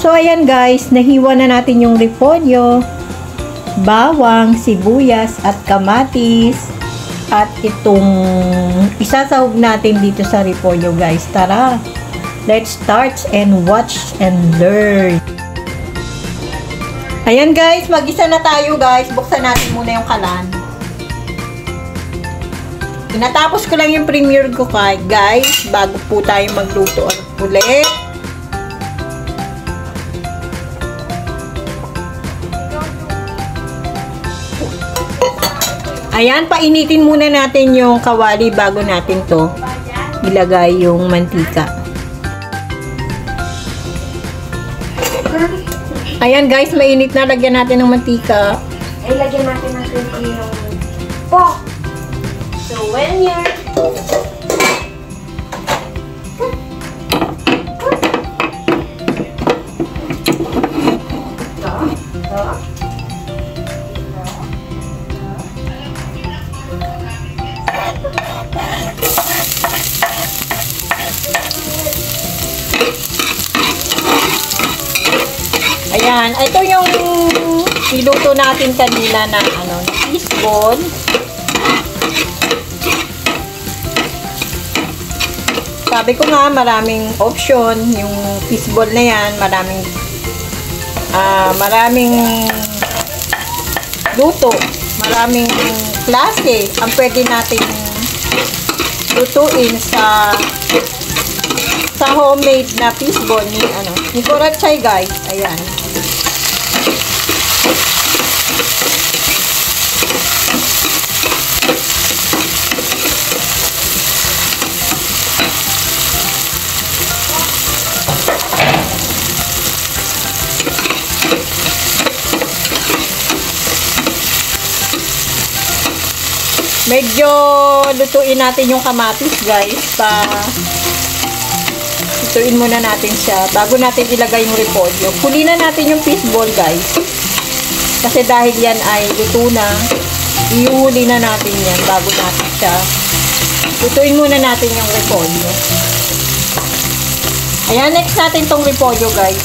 So, ayan guys, nahiwa na natin yung repolyo, bawang, sibuyas, at kamatis. At itong isasahog natin dito sa repolyo guys. Tara, let's start and watch and learn. Ayan guys, mag-isa na tayo guys. Buksan natin muna yung kalan. Natapos ko lang yung premiere ko guys, bago po tayo magluto ulit. Ayan, painitin muna natin yung kawali bago natin to ilagay yung mantika. Ayan guys, mainit na. Lagyan natin ng mantika. Ay, lagyan natin ng yung pork. So, when you're ayan, ito yung niluto natin kanina na fishball. Sabi ko nga, maraming option yung fishball na yan, maraming luto, maraming klase ang pwede natin lutuin sa homemade na fishball ni Gorachay guys. Ayan. Medyo lutuin natin yung kamatis guys. Lutuin muna natin siya bago natin ilagay yung repolyo. Kulinan natin yung fishball guys. Kasi dahil yan ay luto na, ihuli na natin yan bago natin siya. Lutuin muna natin yung repolyo. Ayan, next natin tong repolyo guys.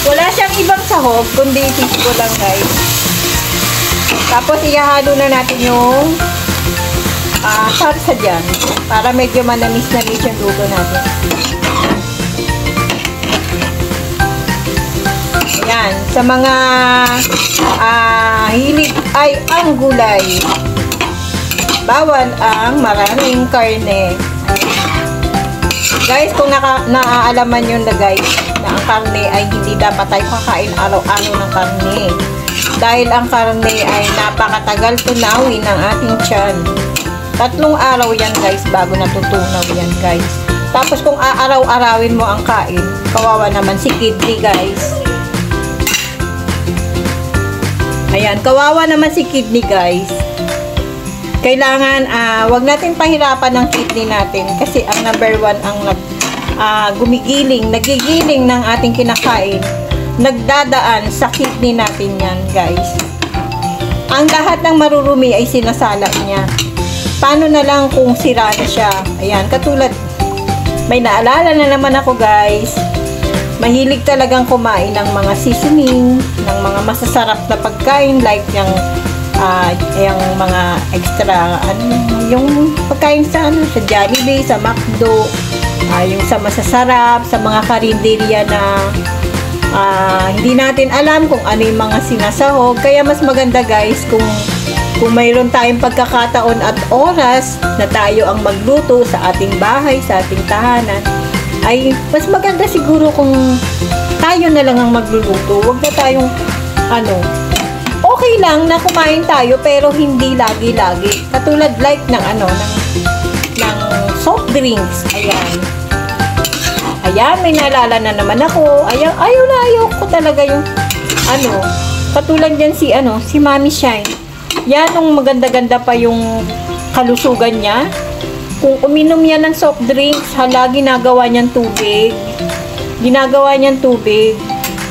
Wala siyang ibang sahog, kundi fishball lang guys. Tapos ihahalo na natin yung sarsa dyan. Para medyo manamis-namis yung luto natin. Ayan. Sa mga hilig ay ang gulay. Bawal ang maraming karne. Guys, kung naaalaman nyo na guys, na ang karne ay hindi dapat tayo kakain araw-araw ng karne. Dahil ang karne ay napakatagal tunawin ng ating tiyan. 3 araw yan guys bago natutunaw yan guys. Tapos kung aaraw-arawin mo ang kain, kawawa naman si kidney guys. Ayan, kawawa naman si kidney guys. Kailangan wag natin pahirapan ng kidney natin kasi ang number 1 ang nagigiling ng ating kinakain, nagdadaan sa kidney natin yan guys. Ang lahat ng marurumi ay sinasala niya. Paano na lang kung sira na siya? Ayan, katulad, may naalala na naman ako guys, mahilig talagang kumain ng mga seasoning, ng mga masasarap na pagkain like yung mga extra yung pagkain sa sa Jollibee, sa McDo, yung sa masasarap, sa mga karinderya na hindi natin alam kung ano yung mga sinasahog. Kaya mas maganda guys kung mayroon tayong pagkakataon at oras na tayo ang magluto sa ating bahay, sa ating tahanan, ay mas maganda siguro kung tayo na lang ang magluluto. Huwag na tayong okay lang na kumain tayo pero hindi lagi-lagi. Katulad like ng soft drinks. Ayan, may naalala na naman ako. Ayaw ko talaga yung katulad yan si Mami Shine. Yan, nung maganda-ganda pa yung kalusugan niya. Kung uminom yan ng soft drinks, ginagawa niyang tubig.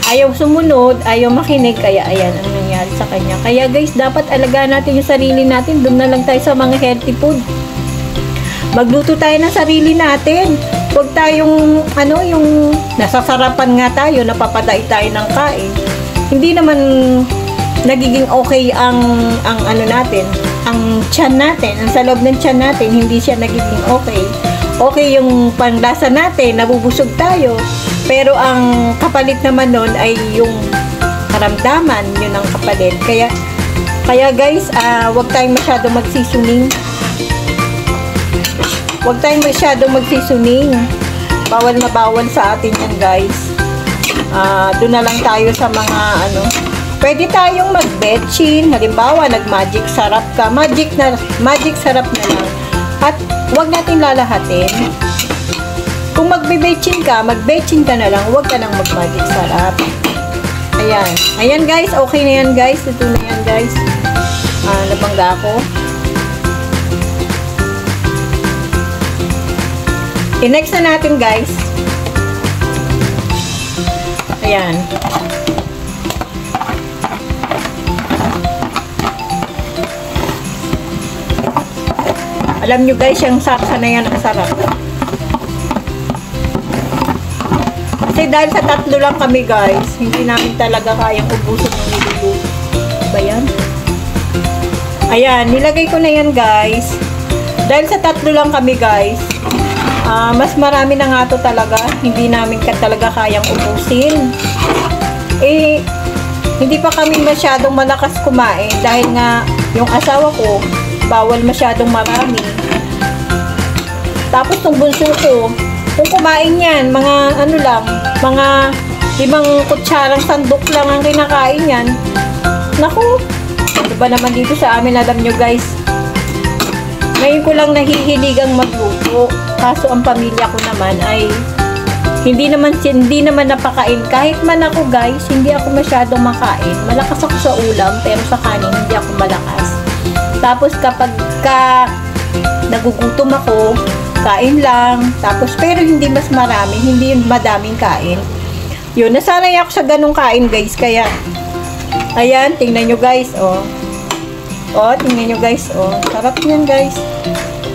ayaw sumunod, ayaw makinig, kaya ayan ang nangyari sa kanya. Kaya guys, dapat alagaan natin yung sarili natin. Doon na lang tayo sa mga healthy food. Magluto tayo ng sarili natin. Huwag tayong, yung nasasarapan nga tayo, napapaday tayo ng kain. Hindi naman nagiging okay ang natin, ang tiyan natin, ang sa loob ng tiyan natin, hindi siya nagiging okay. Okay yung panlasa natin, nabubusog tayo. Pero ang kapalit naman nun ay yung karamdaman, yun ang kapalit. Kaya guys, huwag tayong masyadong magsisuning. Huwag tayong masyadong magsisuning. Bawal na bawal sa atin yan guys. Doon na lang tayo sa mga pwede tayong mag-betchin. Halimbawa, nag-magic sarap ka. Magic sarap na lang. At huwag natin lalahatin. Kung mag-betchin ka na lang. Huwag ka nang mag-magic sarap. Ayan. Ayan guys. Okay na yan guys. Ito na yan guys. Nabangga ako. I-next na natin guys. Ayan. Alam nyo guys, yung saksa na yan ang sarap. Kasi dahil sa 3 lang kami guys, hindi namin talaga kayang ubusin ng niluluto. Ba yan? Ayan, nilagay ko na yan guys. Dahil sa 3 lang kami guys, mas marami na nga to talaga. Hindi namin talaga kayang ubusin. Hindi pa kami masyadong malakas kumain dahil nga yung asawa ko bawal masyadong marami. Tapos yung bunso ko, kung kumain yan, mga mga 5 kutsarang sandok lang ang kinakain yan. Naku, ano ba naman dito sa amin, alam nyo guys, ngayon ko lang nahihiligang magluto. Kaso ang pamilya ko naman ay hindi naman napakain. Kahit man ako guys, hindi ako masyadong makain. Malakas ako sa ulam, pero sa kanin hindi ako malakas. Tapos kapag nagugutom ako, kain lang. Tapos pero hindi mas marami, hindi madaming kain. Yun, nasanay ako sa ganung kain guys. Kaya, ayan, tingnan nyo guys, tingnan nyo guys, sarap yan guys.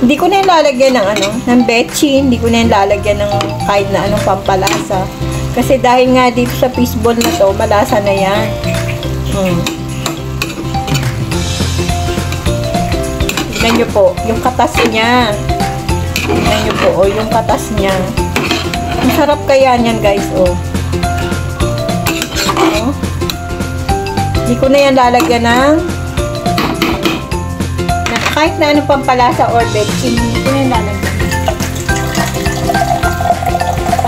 Hindi ko na yung lalagyan ng betchin, hindi ko na yung lalagyan ng kahit na anong pampalasa. Kasi dahil nga dito sa fishball na to, malasa na yan. Tignan nyo po, yung katas niya. Tignan nyo po, yung katas niya. Masarap kaya yan guys, Hindi ko na yan lalagyan ng kahit na anong pampalasa or betchin, hindi ko na yung lalagyan.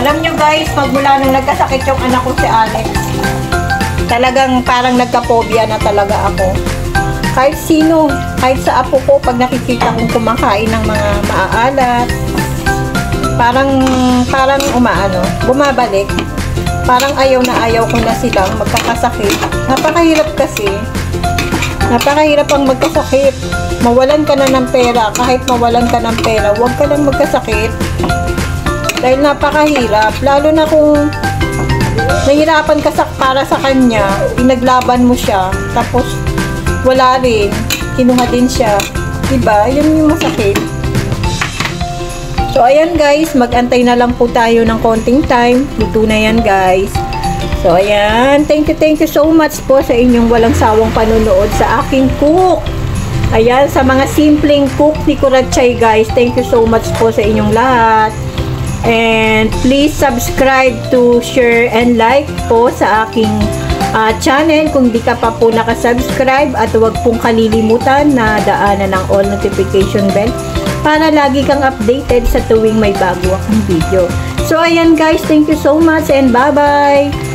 Alam nyo guys, magmula nung nagkasakit yung anak ko si Alex, talagang parang nagka-phobia na talaga ako. Kahit sino, kahit sa apo ko, pag nakikita kong kumakain ng mga maaalat, parang bumabalik. Parang ayaw na ayaw ko na silang magkakasakit. Napakahirap kasi. Napakahirap ang magkasakit. Mawalan ka na ng pera. Kahit mawalan ka ng pera, huwag ka lang magkasakit. Dahil napakahirap. Lalo na kung nahirapan ka para sa kanya, pinaglaban mo siya, tapos wala rin, kinuha din siya. Diba? Yun yung masakit. So, ayan guys, mag-antay na lang po tayo ng konting time. Luto na yan guys. So, ayan. Thank you so much po sa inyong walang sawang panonood sa aking cook. Ayan, sa mga simpleng cook ni Kurachay guys. Thank you so much po sa inyong lahat. And please subscribe to share and like po sa aking channel kung di ka pa po nakasubscribe. At huwag pong kalilimutan na daanan ng all notification bell para lagi kang updated sa tuwing may bago akong video. So, ayan guys. Thank you so much and bye-bye!